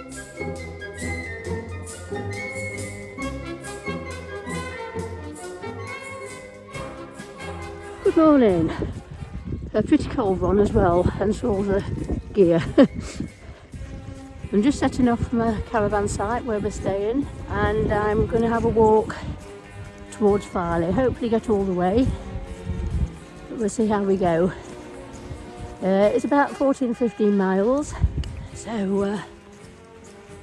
Good morning. A pretty cold one as well, hence all the gear. I'm just setting off from a caravan site where we're staying, and I'm going to have a walk towards Filey. Hopefully get all the way, but we'll see how we go. It's about 14-15 miles, so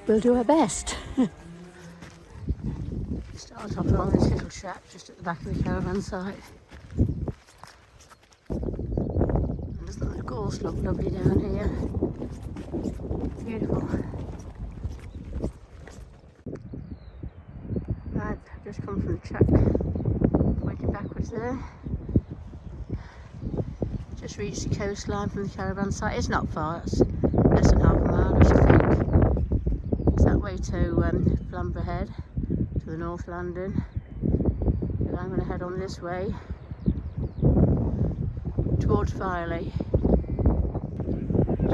we'll do our best. Start off along this little shack just at the back of the caravan site. Doesn't the gorse look lovely down here? Beautiful. Right, I've just come from the track, pointing backwards there. Just reached the coastline from the caravan site. It's not far, it's less than half a mile I should think. It's that way to Flamborough Head, to the North Landing. But I'm going to head on this way towards Filey.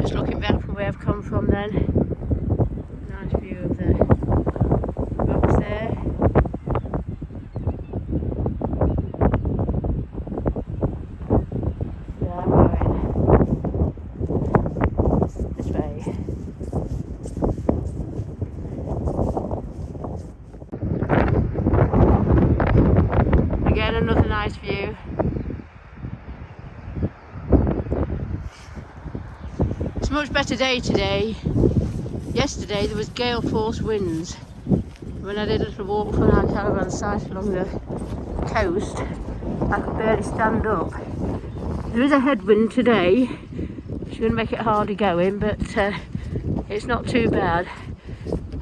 Just looking back from where I've come from then. Nice view of the rocks there. So I'm going this way. Again, another nice view. It's a much better day today. Yesterday there was gale force winds. When I did a little walk from our caravan site along the coast, I could barely stand up. There is a headwind today, it's going to make it harder going, but it's not too bad.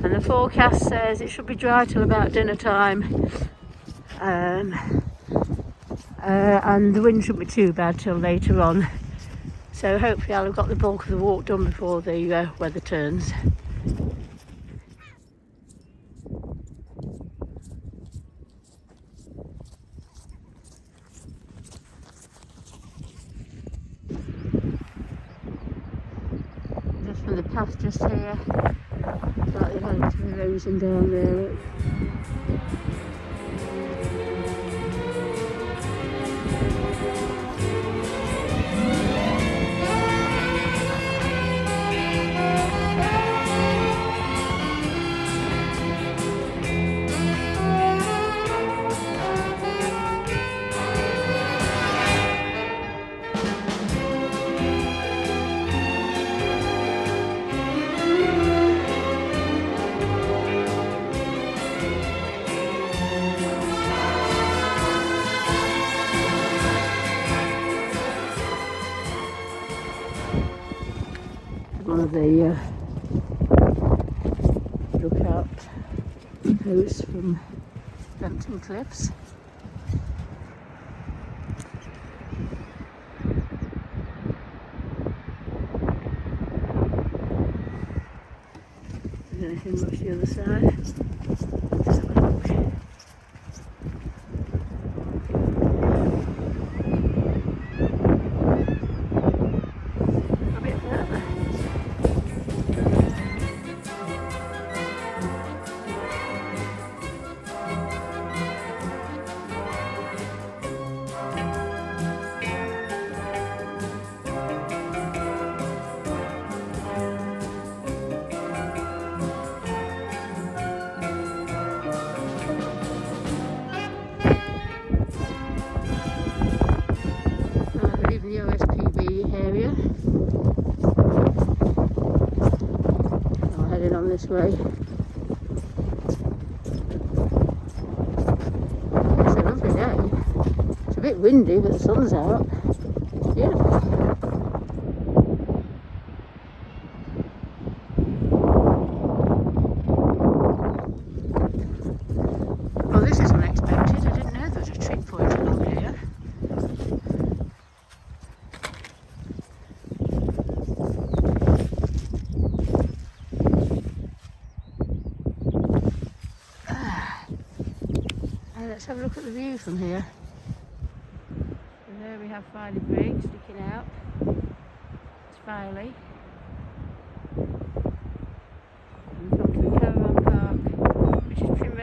And the forecast says it should be dry till about dinner time, and the wind shouldn't be too bad till later on. So hopefully I'll have got the bulk of the walk done before the weather turns. Just from the path just here, slightly heading to the erosion down there. One of the lookout posts from Benton Cliffs. Is there anything much the other side? Let's have a look. A bit further. The OSPB area. I'm heading on this way. It's a lovely day. It's a bit windy, but the sun's out. Beautiful. Well, this is unexpected. I didn't know there was a tree point along here. Let's have a look at the view from here. So there we have Filey Brig sticking out. It's Filey. And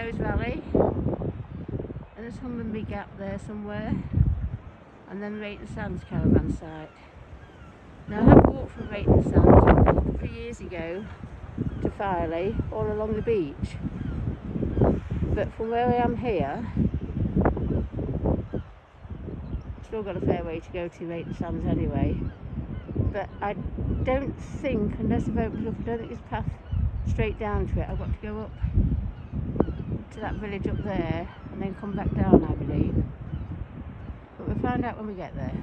Rose Valley, and there's Thornwick Gap there somewhere, and then Rayton Sands caravan site. Now I have walked from Rayton Sands a couple of years ago to Filey, all along the beach, but from where I am here, still got a fair way to go to Rayton Sands anyway, but I don't think, unless I've opened up, I don't think there's a path straight down to it. I've got to go up to that village up there and then come back down, I believe, but we'll find out when we get there.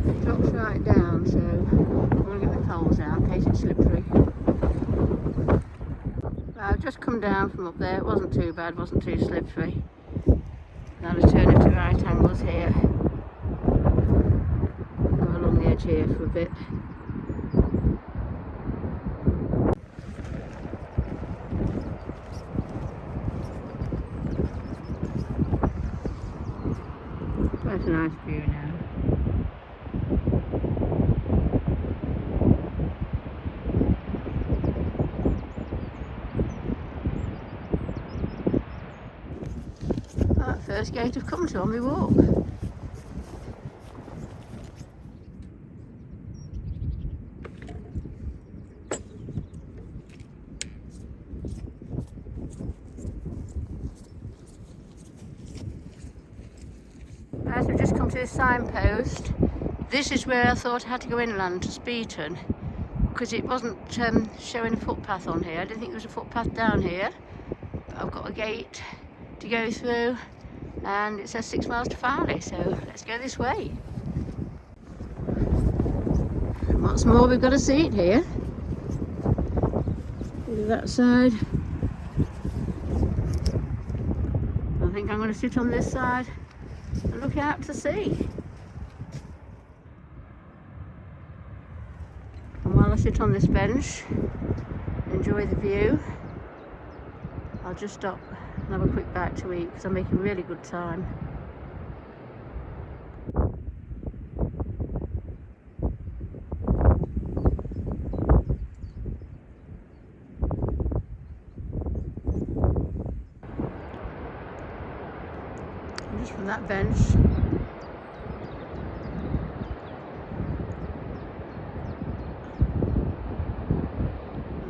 It drops right down, so I'm going to get the poles out in case it's slippery. I've just come down from up there, it wasn't too bad, wasn't too slippery. Now I'll turn it to right angles here. Go along the edge here for a bit. Quite a nice view now. First gate I've come to on my walk. As we've just come to this signpost, this is where I thought I had to go inland to Speeton, because it wasn't showing a footpath on here. I didn't think there was a footpath down here, but I've got a gate to go through, and it says 6 miles to Filey, so let's go this way. And what's more, we've got a seat here. Look at that side. I think I'm going to sit on this side and look out to sea. And while I sit on this bench, enjoy the view, I'll just stop and have a quick bite to eat because I'm making really good time. And just from that bench,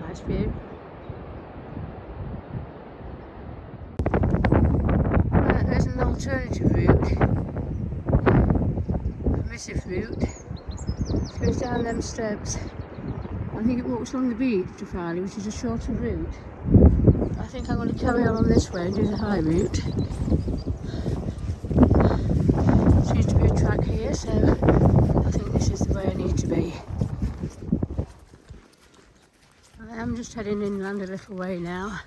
nice view. There's an alternative route, a permissive route. It goes down them steps. I think it walks along the beach to Filey, which is a shorter route. I think I'm going to carry on this way and do the high route. Seems to be a track here, so I think this is the way I need to be. I am just heading inland a little way now.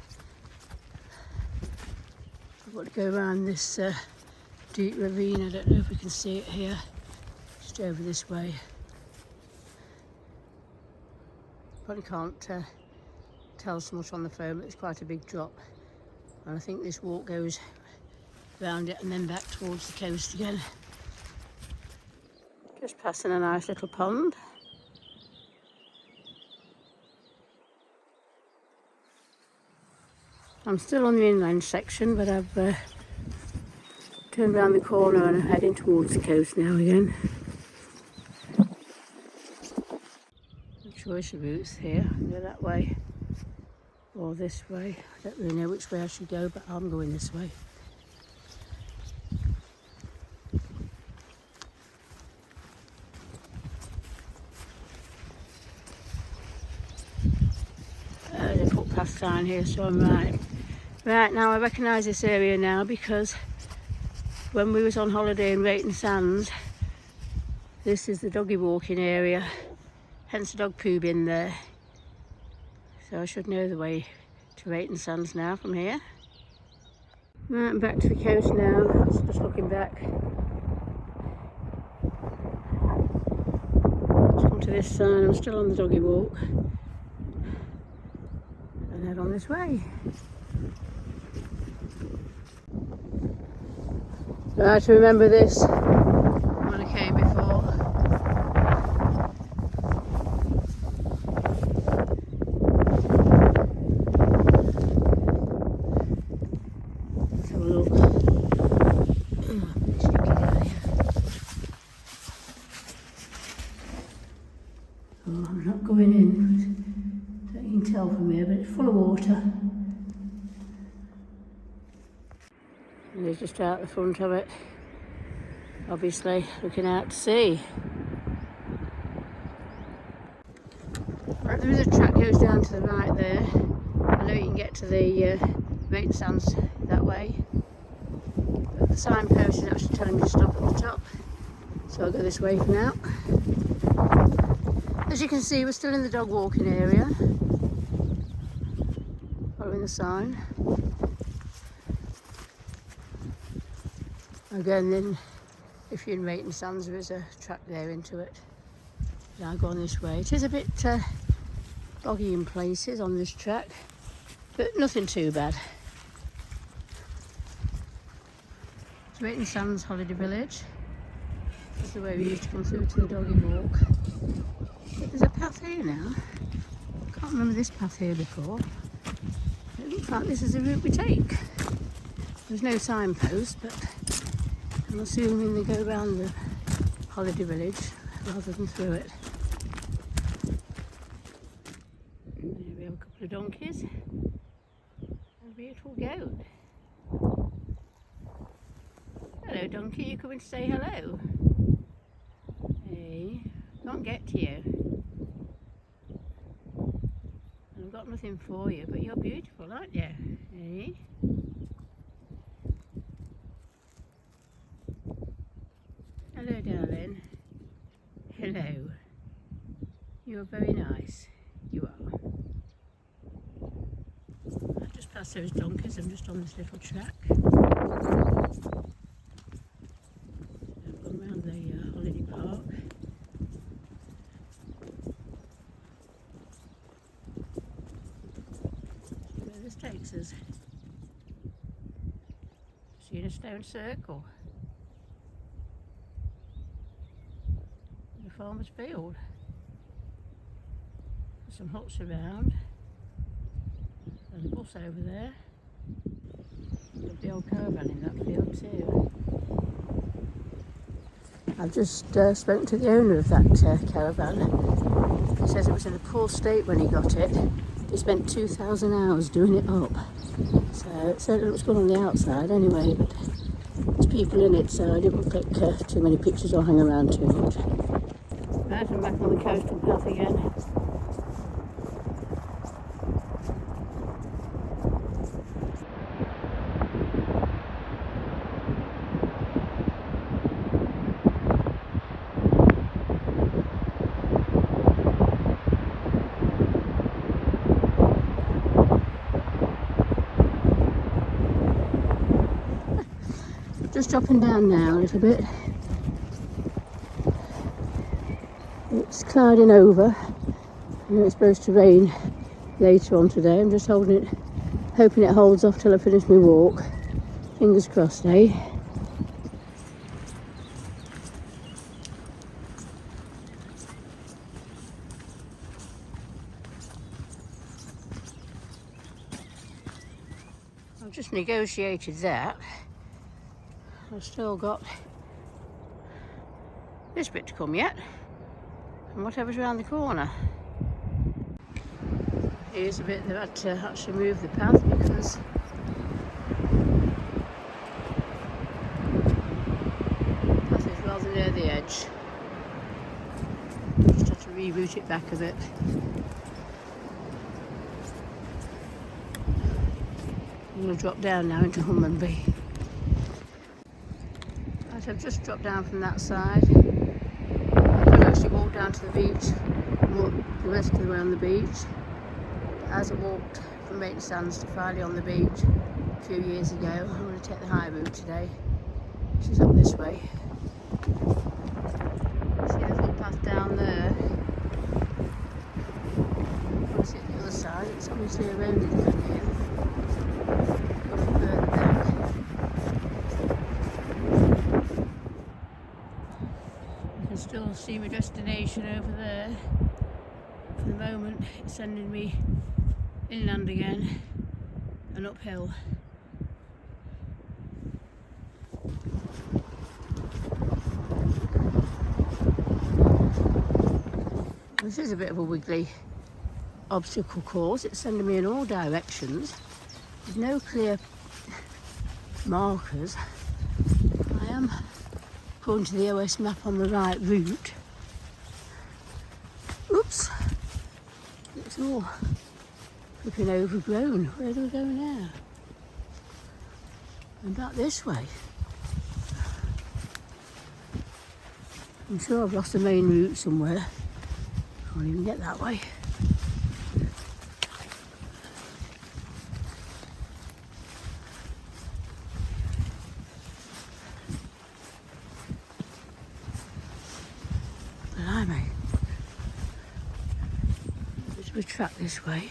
I've got to go around this deep ravine. I don't know if we can see it here. Just over this way. Probably can't tell so much on the phone, but it's quite a big drop. And I think this walk goes round it and then back towards the coast again. Just passing a nice little pond. I'm still on the inland section, but I've turned around the corner and I'm heading towards the coast now again. Good choice of routes here. I can go that way or this way. I don't really know which way I should go, but I'm going this way. There's a footpath sign here, so I'm right. Right, now I recognise this area now because when we was on holiday in Rayton Sands, this is the doggy walking area, hence the dog poo bin there. So I should know the way to Rayton Sands now from here. Right, I'm back to the coast now, just looking back. Let's come to this sign, I'm still on the doggy walk. And head on this way. Right, to remember this, And he's just out the front of it, obviously looking out to sea. Right, there is a track goes down to the right there. I know you can get to the main sands that way. But the signpost is actually telling me to stop at the top. So I'll go this way for now. As you can see, we're still in the dog walking area. Following the sign. Again, then, if you're in Maiden Sands, there is a track there into it. Now go on this way. It is a bit boggy in places on this track, but nothing too bad. It's Maiden Sands Holiday Village. This is the way we used to come through to the doggy walk. But there's a path here now. I can't remember this path here before. It looks like this is the route we take. There's no signpost, but I'm assuming they go around the holiday village rather than through it. Here we have a couple of donkeys and a beautiful goat. Hello donkey, you coming to say hello? Hey, can't get to you. I've got nothing for you, but you're beautiful, aren't you? Hey? Hello darling. Hello. You're very nice. You are. I just passed those donkeys. I'm just on this little track. I've gone round the holiday park. See where this takes us. See in a stone circle. The farmer's field. There's some huts around. There's a bus over there. There's the old caravan in that field too. I've just spoken to the owner of that caravan. He says it was in a poor state when he got it. He spent 2,000 hours doing it up. So it certainly looks good on the outside anyway, but there's people in it, so I didn't click too many pictures or hang around too much. Right, I'm back on the coastal path again. Just dropping down now a little bit. It's clouding over. I know it's supposed to rain later on today. I'm just holding it, hoping it holds off till I finish my walk. Fingers crossed, eh? I've just negotiated that. I've still got this bit to come yet, and whatever's around the corner. Here's a bit they've had to actually move the path because the path is rather near the edge. Just have to reroute it back a bit. I'm going to drop down now into Thornwick Bay. Right, I've just dropped down from that side. I could actually walk down to the beach and walk the rest of the way on the beach. As I walked from Maiden Sands to Filey on the beach a few years ago, I'm going to take the high route today, which is up this way. See the footpath down there? You can see it the other side, it's obviously a road in here. Further back. You can still see my destination over there. For the moment, it's sending me inland again and uphill. This is a bit of a wiggly obstacle course. It's sending me in all directions. There's no clear markers. I am, according to the OS map, on the right route. Oops, it's all looking overgrown. Where do we go now? And back this way. I'm sure I've lost the main route somewhere. Can't even get that way. Blimey. There's a track this way.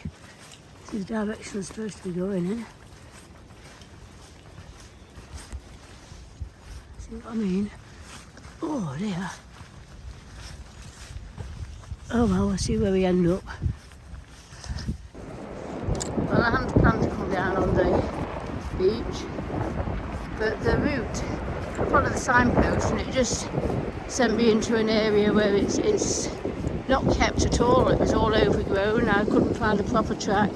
This is the direction I'm supposed to be going in. See what I mean? Oh dear. Oh well, we'll see where we end up. Well, I hadn't planned to come down on the beach, but the route, I followed the signpost and it just sent me into an area where it's not kept at all. It was all overgrown. I couldn't find a proper track.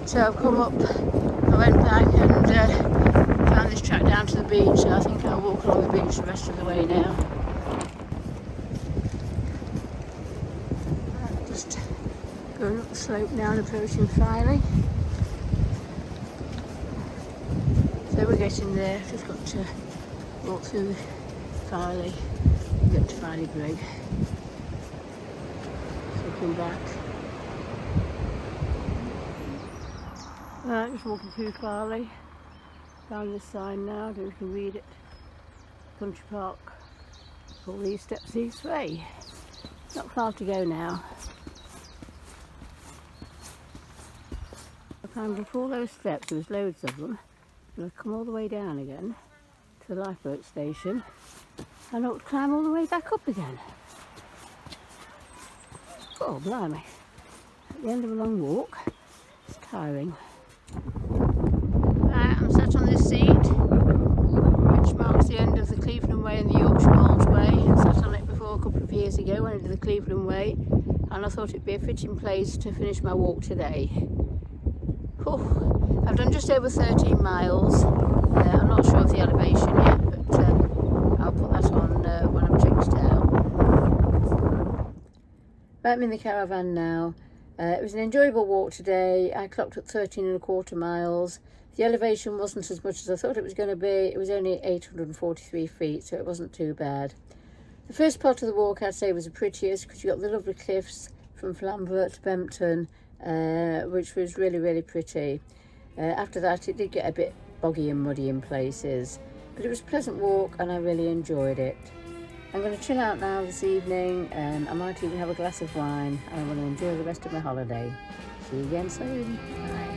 So I've come up, I went back and found this track down to the beach. So I think I'll walk along the beach the rest of the way now. Just going up the slope now and approaching Filey. So we're getting there. Just got to walk through Filey and get to Filey Brig. So come back. Right, just walking through Filey. Found this sign now, I don't know if you can read it. Country Park. All these steps each way. Not far to go now. I found up all those steps, there was loads of them. And I've come all the way down again to the lifeboat station. And I've got to climb all the way back up again. Oh, blimey. At the end of a long walk, it's tiring. Right, I'm sat on this seat, which marks the end of the Cleveland Way and the Yorkshire Moors Way. I sat on it before a couple of years ago when I did the Cleveland Way, and I thought it'd be a fitting place to finish my walk today. Oh, I've done just over 13 miles. I'm not sure of the elevation yet, but I'll put that on when I'm checked out. Right, I'm in the caravan now. It was an enjoyable walk today. I clocked at 13.25 miles. The elevation wasn't as much as I thought it was going to be. It was only 843 feet, so it wasn't too bad. The first part of the walk I'd say was the prettiest because you got the lovely cliffs from Flamborough to Bempton, which was really, really pretty. After that, it did get a bit boggy and muddy in places, but it was a pleasant walk and I really enjoyed it. I'm going to chill out now this evening and I might even have a glass of wine and I'm going to enjoy the rest of my holiday. See you again soon. Bye.